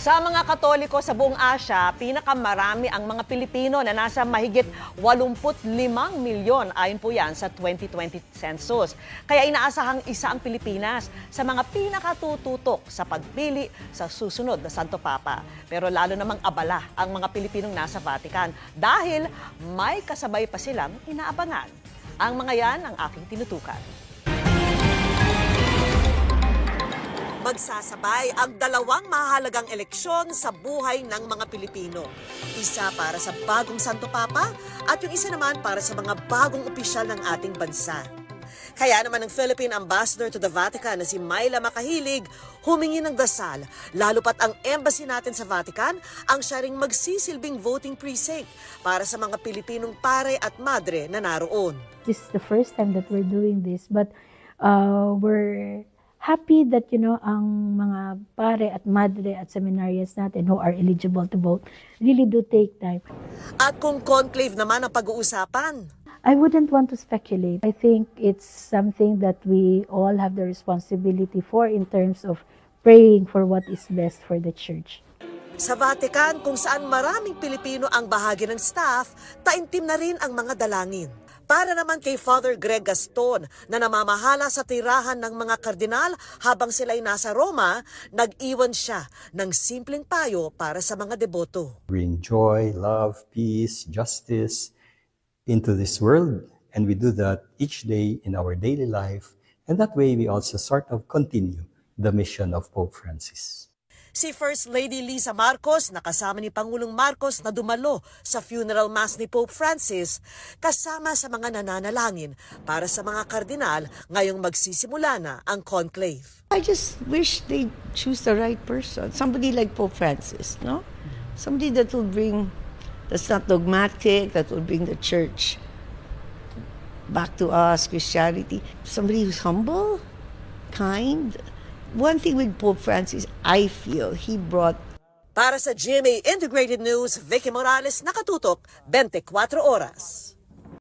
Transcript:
Sa mga Katoliko sa buong Asya, pinakamarami ang mga Pilipino na nasa mahigit 85 milyon ayon po yan sa 2020 census. Kaya inaasahang isa ang Pilipinas sa mga pinakatututok sa pagpili sa susunod na Santo Papa. Pero lalo namang abala ang mga Pilipinong nasa Vatican dahil may kasabay pa silang inaabangan. Ang mga yan ang aking tinutukan. Magsasabay ang dalawang mahalagang eleksyon sa buhay ng mga Pilipino. Isa para sa bagong Santo Papa at yung isa naman para sa mga bagong opisyal ng ating bansa. Kaya naman ang Philippine Ambassador to the Vatican na si Myla Macahilig humingi ng dasal, lalo pat ang embassy natin sa Vatican ang siya ring magsisilbing voting precinct para sa mga Pilipinong pare at madre na naroon. This is the first time that we're doing this, but we're happy that, ang mga pare at madre at seminarians natin who are eligible to vote really do take time. At kung conclave naman ang pag-uusapan? I wouldn't want to speculate. I think it's something that we all have the responsibility for in terms of praying for what is best for the Church. Sa Vatican, kung saan maraming Pilipino ang bahagi ng staff, taimtim na rin ang mga dalangin. Para naman kay Father Greg Gaston na namamahala sa tirahan ng mga kardinal habang sila'y nasa Roma, nag-iwan siya ng simpleng payo para sa mga deboto. Bring joy, love, peace, justice into this world, and we do that each day in our daily life, and that way we also sort of continue the mission of Pope Francis. Si First Lady Liza Marcos na kasama ni Pangulong Marcos na dumalo sa funeral mass ni Pope Francis kasama sa mga nananalangin para sa mga kardinal ngayong magsisimula na ang conclave. I just wish they choose the right person, somebody like Pope Francis, no? Somebody that will bring, that's not dogmatic, that will bring the church back to us, Christianity. Somebody who's humble, kind. One thing with Pope Francis, I feel he brought... Para sa GMA Integrated News, Vicky Morales, nakatutok 24 oras.